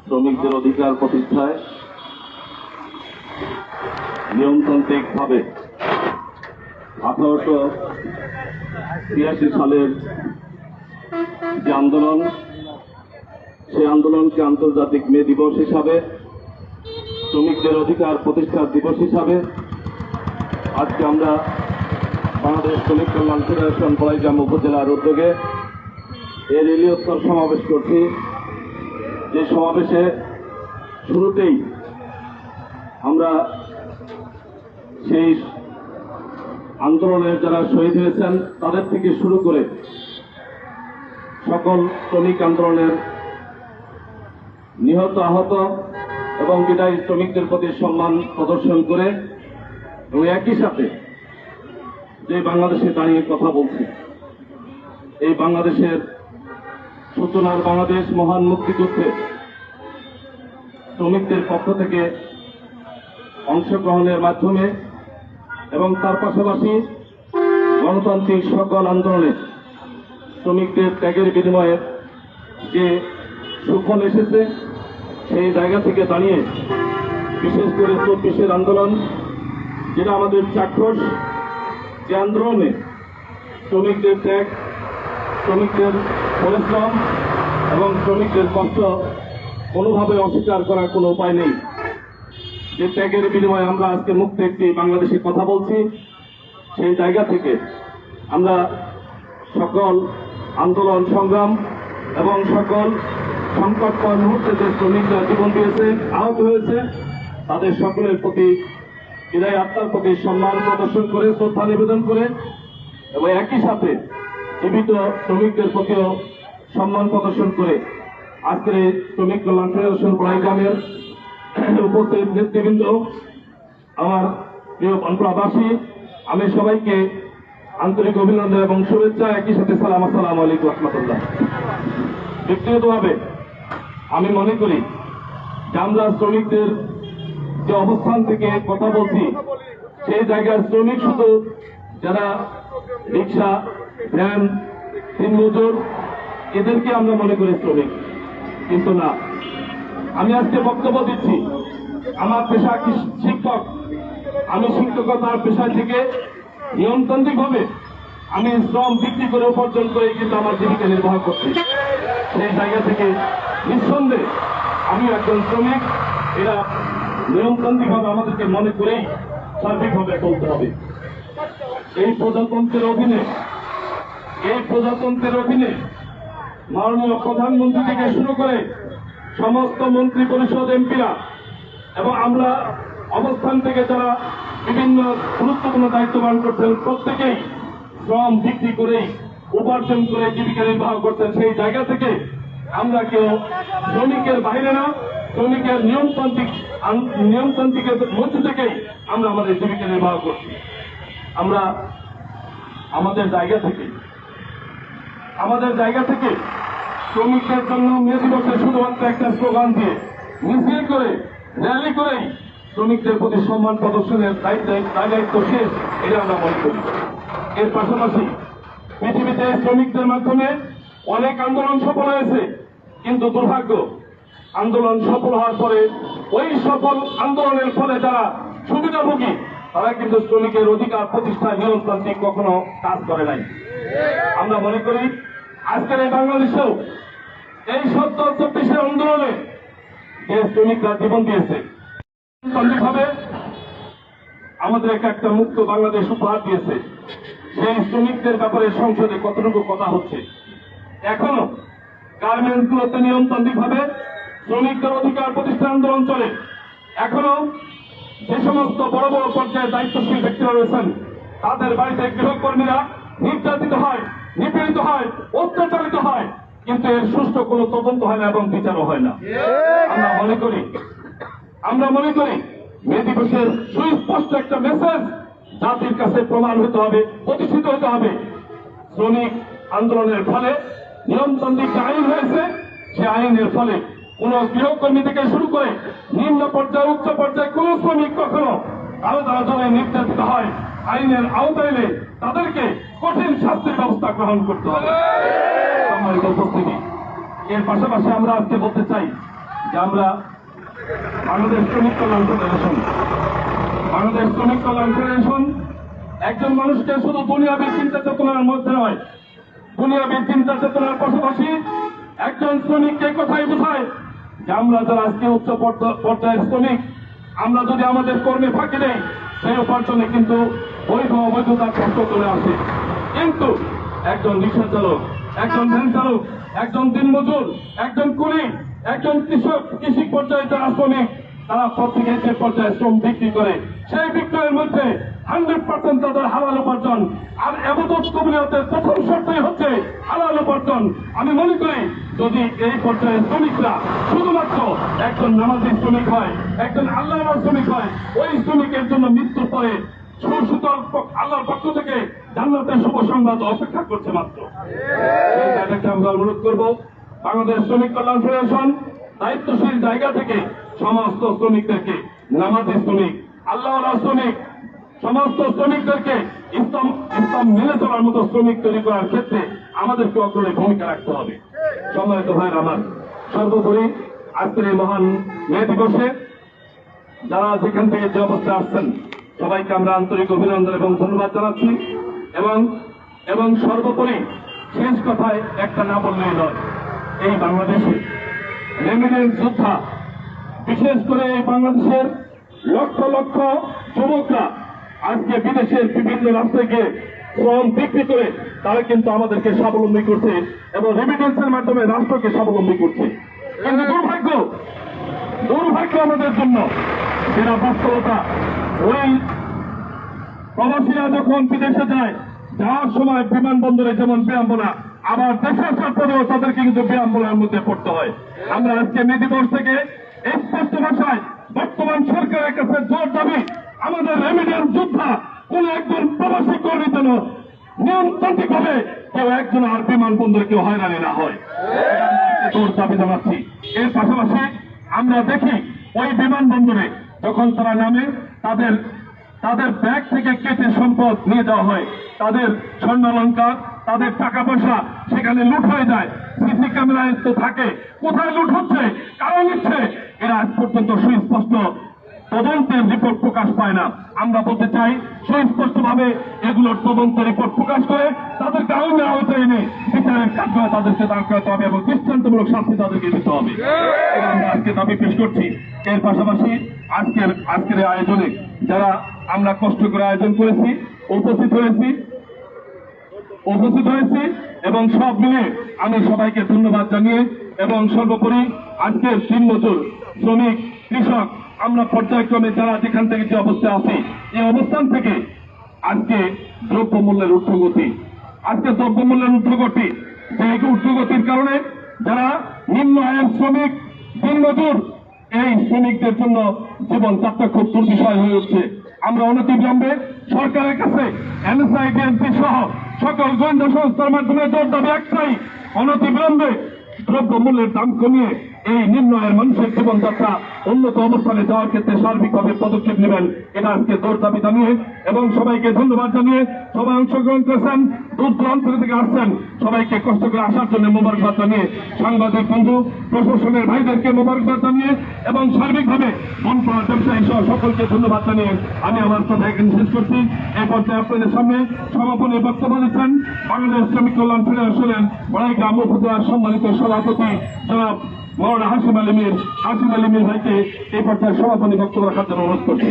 শ্রমিকদের অধিকার প্রতিষ্ঠায় নিয়মতান্ত্রিকভাবে 1883 সালের যে আন্দোলন, সেই আন্দোলনকে আন্তর্জাতিক মে দিবস হিসাবে, শ্রমিকদের অধিকার প্রতিষ্ঠার দিবস হিসাবে আজকে আমরা বাংলাদেশ শ্রমিক কল্যাণ ফেডারেশন পলাইগ্রাম উপজেলার উদ্যোগে এই রেলীয়স্তর সমাবেশ করছি। যে সমাবেশে শুরুতেই আমরা সেই আন্দোলনের যারা শহীদ হয়েছেন তাদের থেকে শুরু করে সকল শ্রমিক আন্দোলনের নিহত আহত এবং বিদায়ী শ্রমিকদের প্রতি সম্মান প্রদর্শন করে এবং একই সাথে যে বাংলাদেশে দাঁড়িয়ে কথা বলছি, এই বাংলাদেশের সূচনার বাংলাদেশ মহান মুক্তিযুদ্ধে শ্রমিকদের পক্ষ থেকে অংশগ্রহণের মাধ্যমে এবং তার পাশাপাশি গণতান্ত্রিক সকল আন্দোলনে শ্রমিকদের ত্যাগের বিনিময়ে যে সুফল এসেছে, সেই জায়গা থেকে দাঁড়িয়ে বিশেষ করে 24-এর আন্দোলন, যেটা আমাদের চাক্ষুষ, যে আন্দোলনে শ্রমিকদের ত্যাগ, শ্রমিকদের পরিশ্রম এবং শ্রমিকদের কষ্ট কোনোভাবে অস্বীকার করার কোনো উপায় নেই। যে ত্যাগের বিনিময়ে আমরা আজকে মুক্ত একটি বাংলাদেশে কথা বলছি, সেই জায়গা থেকে আমরা সকল আন্দোলন সংগ্রাম এবং সকল সংকটকর মুহূর্তে যে শ্রমিকরা জীবন দিয়েছে, আহত হয়েছে, তাদের সকলের প্রতি বিদায় আত্মার প্রতি সম্মান প্রদর্শন করে, শ্রদ্ধা নিবেদন করে এবং একই সাথে জীবিত শ্রমিকদের প্রতিও সম্মান প্রদর্শন করে আজকের এই শ্রমিক কল্যাণ ফেডারেশন পলাইগ্রামের উপস্থিত নেতৃবৃন্দ, আমার প্রিয় বানপুরাবাসী, আমি সবাইকে আন্তরিক অভিনন্দন এবং শুভেচ্ছা, একই সাথে সালাম, আসসালামু আলাইকুম রহমতুল্লাহ। ব্যক্তিগতভাবে আমি মনে করি যে আমরা শ্রমিকদের যে অবস্থান থেকে কথা বলছি, সেই জায়গার শ্রমিক শুধু যারা রিক্সা, ভ্যান, দিনমজুর, এদেরকে আমরা মনে করি শ্রমিক, কিন্তু না। আমি আজকে বক্তব্য দিচ্ছি, আমার পেশা শিক্ষক, আমি শিক্ষকতার পেশা থেকে নিয়মতান্ত্রিকভাবে আমি শ্রম বিক্রি করে উপার্জন করে কিন্তু আমার জীবিকা নির্বাহ করছি। সেই জায়গা থেকে নিঃসন্দেহে আমি একজন শ্রমিক, এরা নিয়মতান্ত্রিকভাবে আমাদেরকে মনে করেই সার্বিকভাবে চলতে হবে। এই প্রজাতন্ত্রের অধীনে মাননীয় প্রধানমন্ত্রী থেকে শুরু করে সমস্ত মন্ত্রী পরিষদ, এমপিরা এবং আমরা অবস্থান থেকে যারা বিভিন্ন গুরুত্বপূর্ণ দায়িত্ব পালন করছেন, প্রত্যেকেই শ্রম বিক্রি করেই উপার্জন করে জীবিকা নির্বাহ করছেন। সেই জায়গা থেকে আমরা কেউ শ্রমিকের বাইরে না, শ্রমিকের নিয়মতান্ত্রিকের মধ্য থেকেই আমরা আমাদের জীবিকা নির্বাহ করছি। আমরা আমাদের জায়গা থেকে শ্রমিকদের জন্য মে দিবসে শুধুমাত্র একটা স্লোগান দিয়ে, মিছিল করে, র্যালি করেই শ্রমিকদের প্রতি সম্মান প্রদর্শনের দায়িত্ব শেষ, এটা আমরা মনে করি। এর পাশাপাশি পৃথিবীতে শ্রমিকদের মাধ্যমে অনেক আন্দোলন সফল হয়েছে, কিন্তু দুর্ভাগ্য, আন্দোলন সফল হওয়ার পরে ওই সফল আন্দোলনের ফলে যারা সুবিধাভোগী, তারা কিন্তু শ্রমিকের অধিকার প্রতিষ্ঠায় নিয়মতান্ত্রিক কখনো কাজ করে নাই। আমরা মনে করি আজকের এই বাংলাদেশেও এই 24-এর আন্দোলনে যে শ্রমিকরা জীবন দিয়েছে, নিয়মতান্ত্রিকভাবে আমাদেরকে একটা মুক্ত বাংলাদেশ উপহার দিয়েছে। সেই শ্রমিকদের ব্যাপারে সংসদে কতটুকু কথা হচ্ছে? এখনো গার্মেন্টসগুলোতে নিয়মতান্ত্রিকভাবে শ্রমিকদের অধিকার প্রতিষ্ঠা আন্দোলন চলে। এখনো যে সমস্ত বড় বড় পর্যায়ে দায়িত্বশীল ব্যক্তিরা রয়েছেন, তাদের বাড়িতে গৃহকর্মীরা নির্যাতিত হয়, নিপীড়িত হয়, অত্যাচারিত হয়, কিন্তু এর সুষ্ঠু কোনো তদন্ত হয় না এবং বিচারও হয় না। আমরা মনে করি মে দিবসের সুস্পষ্ট একটা মেসেজ জাতির কাছে প্রমাণ হতে হবে, প্রতিষ্ঠিত হতে হবে। শ্রমিক আন্দোলনের ফলে নিয়মতান্ত্রিক আইন হয়েছে, সে আইনের ফলে কোন গৃহকর্মী থেকে শুরু করে নিম্ন পর্যায়ে, উচ্চ পর্যায়ে কোন শ্রমিক কখনো আলাদা আলাদা নির্যাতিত হয়, আইনের আওতায় এলে তাদেরকে কঠিন শাস্তির ব্যবস্থা গ্রহণ করতে হবে। সম্মানিত উপস্থিতি, এর পাশাপাশি আমরা আজকে বলতে চাই যে আমরা বাংলাদেশ শ্রমিক কল্যাণ ফেডারেশন একজন মানুষকে শুধু দুনিয়াবী চিন্তা চেতনার মধ্যে নয়, দুনিয়াবী চিন্তা চেতনার পাশাপাশি একজন শ্রমিককে কোথায় বোঝায় যে আমরা যারা আজকে উচ্চ পর্যায়ের শ্রমিক, আমরা যদি আমাদের কর্মে ফাঁকি দেই সেই উপার্জনে কিন্তু বৈধ অবৈধতার প্রশ্ন চলে আসে। কিন্তু একজন রিক্সা চালক, একজন ভ্যান চালক, একজন দিনমজুর, একজন কুলি, একজন কৃষক, কৃষি পর্যায়ে যারা শ্রমিক, তারা প্রত্যেকে যে পর্যায়ে শ্রম বিক্রি করে সেই বিক্রয়ের মধ্যে 100% তাদের হালাল উপার্জন। আর এবাদত কবুলিয়তের প্রথম শর্তই হচ্ছে হালাল উপার্জন। আমি মনে করি যদি এই পর্যায়ে শ্রমিকরা শুধুমাত্র একজন নামাজি শ্রমিক হয়, একজন আল্লাহর শ্রমিক হয়, ওই শ্রমিকের জন্য মৃত্যুর পরে সুশীতল আল্লাহর পক্ষ থেকে জান্নাতের শুভ সংবাদ অপেক্ষা করছে মাত্র। এটাকে আমরা অনুরোধ করব বাংলাদেশ শ্রমিক কল্যাণ ফেডারেশন দায়িত্বশীল জায়গা থেকে সমস্ত শ্রমিকদেরকে, নামাজি শ্রমিক, আল্লাহওয়ালা শ্রমিক, সমস্ত শ্রমিকদেরকে ইসলাম মেনে চলার মতো শ্রমিক তৈরি করার ক্ষেত্রে আমাদেরকে অগ্রণী ভূমিকা রাখতে হবে। সম্মানিত ভাইয়ের আমার, সর্বোপরি আজকের এই মহান মে দিবসে যারা যেখান থেকে যে অবস্থায় আসছেন সবাইকে আমরা আন্তরিক অভিনন্দন এবং ধন্যবাদ জানাচ্ছি। এবং সর্বোপরি শেষ কথায় একটা না বললেই নয়, এই বাংলাদেশে রেমিডেন্স যোদ্ধা, বিশেষ করে এই বাংলাদেশের লক্ষ লক্ষ যুবকরা আজকে বিদেশের বিভিন্ন রাষ্ট্রে গিয়ে শ্রম বিক্রি করে তারা কিন্তু আমাদেরকে স্বাবলম্বী করছে এবং রেমিডেন্সের মাধ্যমে রাষ্ট্রকে স্বাবলম্বী করছে। কিন্তু দুর্ভাগ্য আমাদের জন্য যেটা বাস্তবতা, ওই প্রবাসীরা যখন বিদেশে যায়, যাওয়ার সময় বিমানবন্দরে যেমন বিড়ম্বনা, আবার দেশে আসার পরেও তাদেরকে কিন্তু বিড়ম্বনার মধ্যে পড়তে হয়। আমরা আজকে মে দিবস থেকে স্পষ্ট ভাষায় বর্তমান সরকারের কাছে জোর দাবি, আমাদের রেমিডেন্স যোদ্ধা কোন একজন প্রবাসী কর্মী যেন নিয়মতান্ত্রিক ভাবে কেউ একজন আর বিমানবন্দরে কেউ হয়রানি না হয়, জোর দাবি জানাচ্ছি। এর পাশাপাশি আমরা দেখি ওই বিমানবন্দরে যখন তারা নামে তাদের ব্যাগ থেকে কেটে সম্পদ নিয়ে যাওয়া হয়, তাদের স্বর্ণালঙ্কার, তাদের টাকা পয়সা সেখানে লুট হয়ে যায়। সিসি ক্যামেরায় তো থাকে, কোথায় লুট হচ্ছে, কারণ হচ্ছে এরা আজ পর্যন্ত সুস্পষ্ট তদন্তের রিপোর্ট প্রকাশ পায় না। আমরা বলতে চাই সুস্পষ্টভাবে এগুলোর তদন্তের রিপোর্ট প্রকাশ করে তাদেরকে আইনের আওতায় এনে বিচারের কার্যক্রমে তাদেরকে দাঁড় করাতে হবে এবং দৃষ্টান্তমূলক শাস্তি তাদেরকে দিতে হবে। আমরা আজকে দাবি পেশ করছি। এর পাশাপাশি আজকের আয়োজনে যারা আমরা কষ্ট করে আয়োজন করেছি, উপস্থিত হয়েছি এবং সব মিলে আমি সবাইকে ধন্যবাদ জানিয়ে এবং সর্বোপরি আজকের দিনমজুর, শ্রমিক, কৃষক, আমরা পর্যায়ক্রমে যারা যেখান থেকে যে অবস্থায় আছি, এই অবস্থান থেকে আজকে দ্রব্যমূল্যের ঊর্ধ্বগতি, যে ঊর্ধ্বগতির কারণে যারা নিম্ন আয়ের শ্রমিক, দিনমজুর, এই শ্রমিকদের জন্য জীবনযাত্রা খুব দুর্বিষয় হয়ে উঠছে। আমরা অনতিবিলম্বে সরকারের কাছে এনএসআই, ডিএনসি সহ সকল গোয়েন্দা সংস্থার মাধ্যমে জোর দাবি একটাই, অনতিবিলম্বে দ্রব্যমূল্যের দাম কমিয়ে এই নিম্ন আয়ের মানুষের জীবনযাত্রা উন্নত অবস্থানে যাওয়ার ক্ষেত্রে সার্বিকভাবে পদক্ষেপ নেবেন, এটা আজকে জোর দাবি জানিয়ে এবং সবাইকে ধন্যবাদ জানিয়ে সবাই অংশগ্রহণ করেছেন, দূর দূরান্ত থেকে আসছেন, সবাইকে কষ্ট করে আসার জন্য মোবারকবাদ জানিয়ে, সাংবাদিক বন্ধু, প্রশাসনের ভাইদেরকে মোবারকবাদ জানিয়ে এবং সার্বিকভাবে মনপাড়া ব্যবসায়ী সহ সকলকে ধন্যবাদ জানিয়ে আমি আমার কথা এখানে শেষ করছি। এই পর্যায়ে আপনাদের সামনে সমাপনী বক্তব্য দিচ্ছেন বাংলাদেশ শ্রমিক কল্যাণ ফেডারেশনের বড়াইগ্রাম উপজেলার সম্মানিত সভাপতি জনাব মৌলানা হাশিম আলী মীর ভাইকে এই পর্যায়ে সমাপনী বক্তব্য রাখার জন্য অনুরোধ করছি।